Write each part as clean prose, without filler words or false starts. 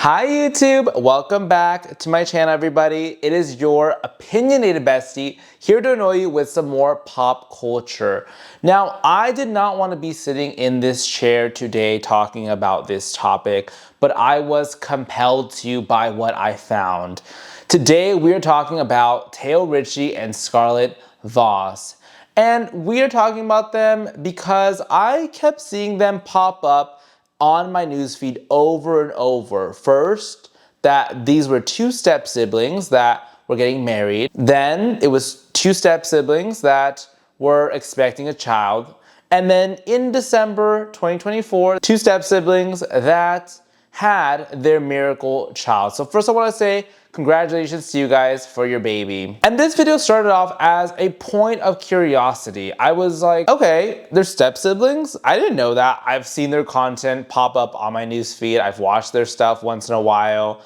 Hi YouTube, welcome back to my channel everybody. It is your opinionated bestie here to annoy you with some more pop culture. Now, I did not want to be sitting in this chair today talking about this topic, but I was compelled to by what I found. Today we are talking about Ricci and Scarlet Vas. And we are talking about them because I kept seeing them pop up on my newsfeed over and over. First, that these were two step siblings that were getting married. Then it was two step siblings that were expecting a child. And then in December 2024, two step siblings that had their miracle child. So first I want to say congratulations to you guys for your baby. And this video started off as a point of curiosity. I was like, okay, they're step siblings? I didn't know that. I've seen their content pop up on my newsfeed. I've watched their stuff once in a while.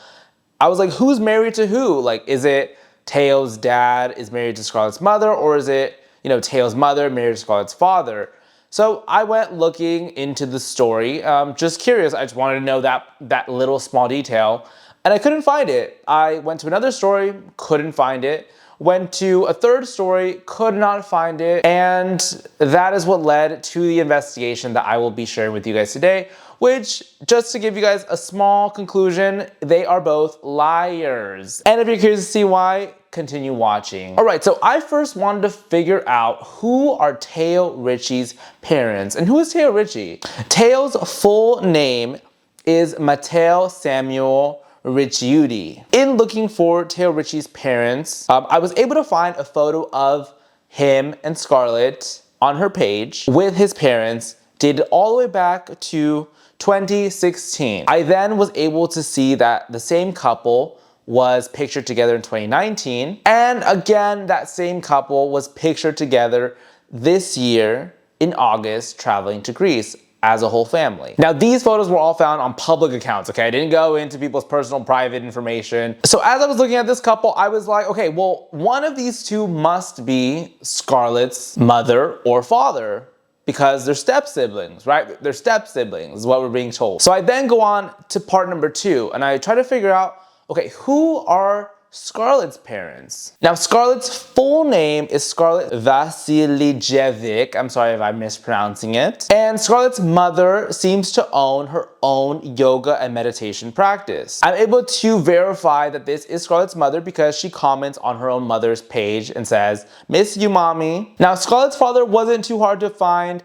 I was like, who's married to who? Like, is it Teo's dad is married to Scarlett's mother, or is it, Teo's mother married to Scarlett's father? So I went looking into the story, just curious. I just wanted to know that little small detail, and I couldn't find it. I went to another story, couldn't find it. Went to a third story, could not find it, and that is what led to the investigation that I will be sharing with you guys today, which, just to give you guys a small conclusion, they are both liars. And if you're curious to see why, continue watching. All right, so I first wanted to figure out who are Teo Ricci's parents. And who is Teo Ricci? Teo's full name is Matteo Samuel Ricciuti. In looking for Teo Ricci's parents, I was able to find a photo of him and Scarlett on her page with his parents, dated all the way back to 2016. I then was able to see that the same couple was pictured together in 2019, and again that same couple was pictured together this year in August traveling to Greece as a whole family. Now these photos were all found on public accounts, okay? I didn't go into people's personal private information. So as I was looking at this couple, I was like, okay, well, one of these two must be Scarlett's mother or father, because they're step siblings, right? They're step siblings is what we're being told. So I then go on to part number 2, and I try to figure out, okay, who are Scarlett's parents? Now, Scarlett's full name is Scarlet Vasiljevic. I'm sorry if I'm mispronouncing it. And Scarlett's mother seems to own her own yoga and meditation practice. I'm able to verify that this is Scarlett's mother because she comments on her own mother's page and says, "Miss you, mommy." Now, Scarlett's father wasn't too hard to find.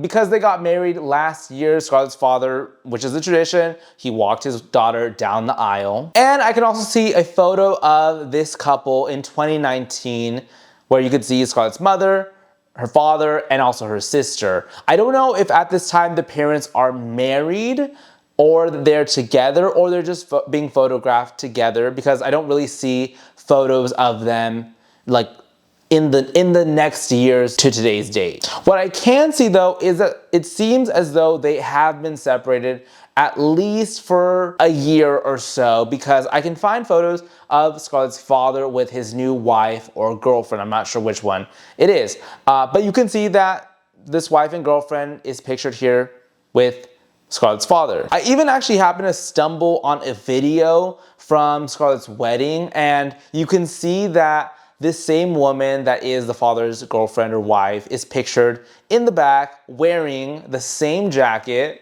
Because they got married last year, Scarlett's father, which is a tradition, he walked his daughter down the aisle. And I can also see a photo of this couple in 2019 where you could see Scarlett's mother, her father, and also her sister. I don't know if at this time the parents are married or they're together or they're just being photographed together, because I don't really see photos of them like in the next years to today's date. What I can see though is that it seems as though they have been separated at least for a year or so, because I can find photos of Scarlett's father with his new wife or girlfriend. I'm not sure which one it is. But you can see that this wife and girlfriend is pictured here with Scarlett's father. I even actually happened to stumble on a video from Scarlett's wedding, and you can see that this same woman that is the father's girlfriend or wife is pictured in the back wearing the same jacket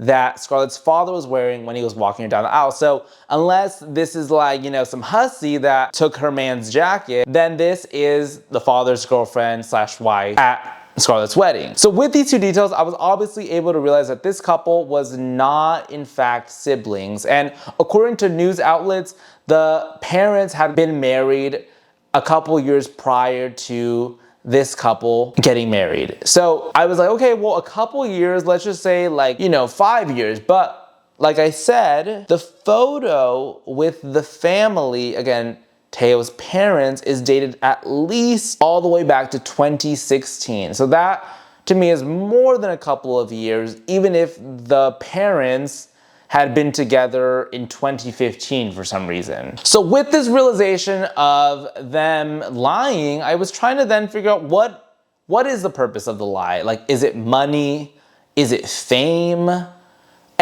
that Scarlett's father was wearing when he was walking her down the aisle. So unless this is like, some hussy that took her man's jacket, then this is the father's girlfriend / wife at Scarlett's wedding. So with these two details, I was obviously able to realize that this couple was not in fact siblings. And according to news outlets, the parents had been married a couple years prior to this couple getting married. So I was like, okay, well, a couple years, let's just say 5 years. But like I said, the photo with the family, again, Teo's parents, is dated at least all the way back to 2016. So that to me is more than a couple of years, even if the parents had been together in 2015 for some reason. So with this realization of them lying, I was trying to then figure out what is the purpose of the lie? Like, is it money? Is it fame?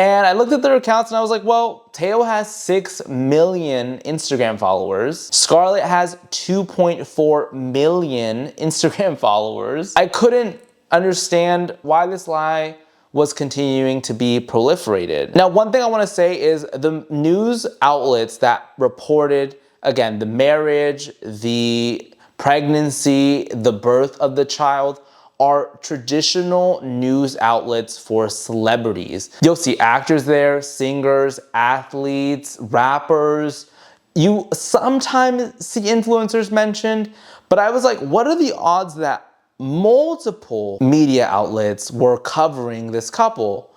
And I looked at their accounts and I was like, well, Teo has 6 million Instagram followers. Scarlet has 2.4 million Instagram followers. I couldn't understand why this lie was continuing to be proliferated. Now, one thing I want to say is the news outlets that reported, again, the marriage, the pregnancy, the birth of the child, are traditional news outlets for celebrities. You'll see actors there, singers, athletes, rappers. You sometimes see influencers mentioned, but I was like, what are the odds that multiple media outlets were covering this couple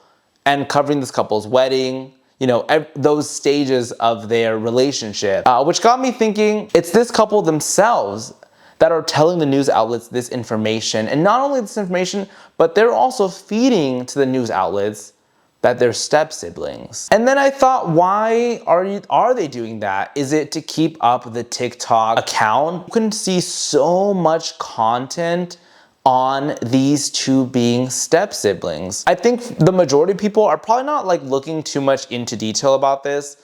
and covering this couple's wedding, you know, those stages of their relationship, which got me thinking, it's this couple themselves that are telling the news outlets this information. And not only this information, but they're also feeding to the news outlets that they're step siblings. And then I thought, why are they doing that? Is it to keep up the TikTok account? You can see so much content on these two being step siblings. I think the majority of people are probably not like looking too much into detail about this.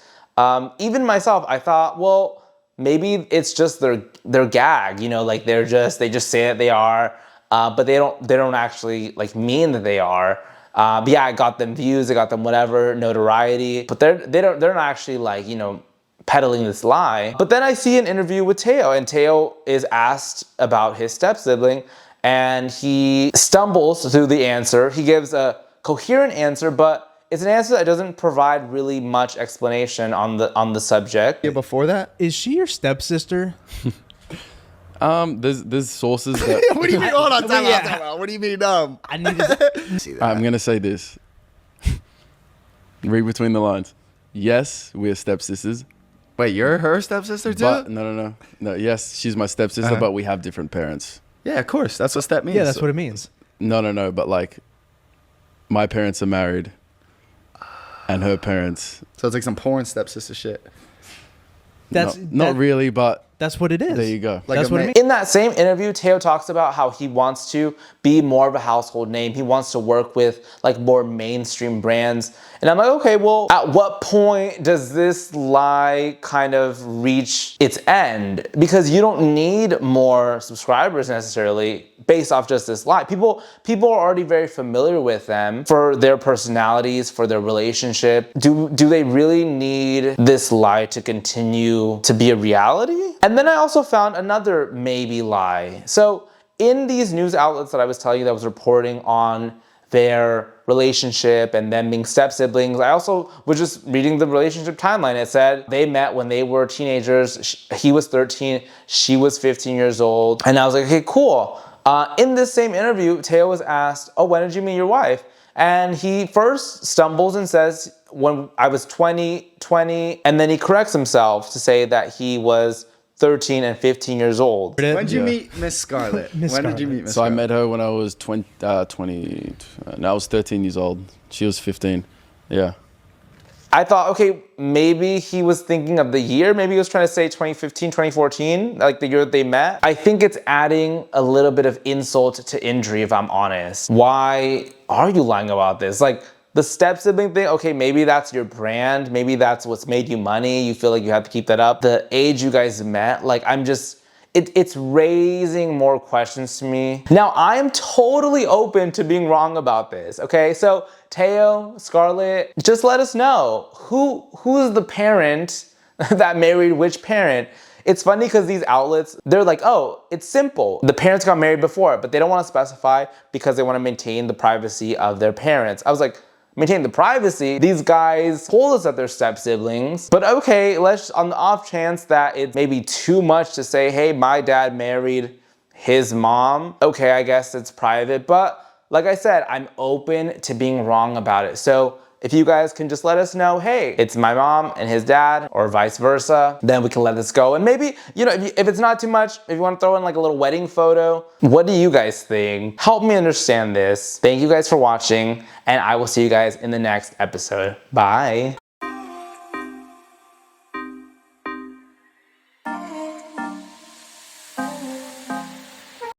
Even myself, I thought, well, maybe it's just their gag, you know, like they just say that they are, but they don't actually like mean that they are. But yeah, I got them views, I got them whatever, notoriety, but they're not actually like, you know, peddling this lie. But then I see an interview with Teo, and Teo is asked about his step sibling, and he stumbles through the answer. He gives a coherent answer, but it's an answer that doesn't provide really much explanation on the subject. Yeah, before that, Is she your stepsister? There's sources that what do you mean? Hold on, time out. What do you mean? I need to See that. I'm gonna say this. Read between the lines. Yes, we're stepsisters. Wait, you're her stepsister too? But no. Yes, she's my stepsister, but we have different parents. Yeah, of course. That's what step means. Yeah, that's what it means. No. But like, my parents are married, and her parents. So it's like some porn stepsister shit. That's not really, but that's what it is. there you go. Like That's a what it ma- means. In that same interview, Teo talks about how he wants to be more of a household name. He wants to work with like more mainstream brands. And I'm like, okay, well, at what point does this lie kind of reach its end? Because you don't need more subscribers necessarily based off just this lie. People are already very familiar with them for their personalities, for their relationship. Do they really need this lie to continue to be a reality? And then I also found another maybe lie. So in these news outlets that I was telling you that was reporting on their relationship and them being step siblings, I also was just reading the relationship timeline. It said they met when they were teenagers. He was 13, she was 15 years old. And I was like, okay, cool. In this same interview, Teo was asked, oh, when did you meet your wife? And he first stumbles and says, when I was 20, and then he corrects himself to say that he was 13 and 15 years old. When did you meet Miss Scarlet? When did you meet Miss So I Scarlet? met her when I was 20. No, I was 13 years old. She was 15. Yeah. I thought, okay, maybe he was thinking of the year. Maybe he was trying to say 2015, 2014, like the year that they met. I think it's adding a little bit of insult to injury, if I'm honest. Why are you lying about this? Like, the step sibling thing, okay, maybe that's your brand. Maybe that's what's made you money. You feel like you have to keep that up. The age you guys met, like it's raising more questions to me. Now, I am totally open to being wrong about this, okay? So Teo, Scarlet, just let us know. Who's the parent that married which parent? It's funny because these outlets, they're like, oh, it's simple. The parents got married before, but they don't want to specify because they want to maintain the privacy of their parents. I was like, maintain the privacy? These guys told us that they're step siblings, but okay, let's, on the off chance that it's maybe too much to say, hey, my dad married his mom. Okay, I guess it's private, but like I said, I'm open to being wrong about it. So if you guys can just let us know, hey, it's my mom and his dad, or vice versa, then we can let this go. And maybe, you know, if it's not too much, if you want to throw in like a little wedding photo, what do you guys think? Help me understand this. Thank you guys for watching, and I will see you guys in the next episode. Bye.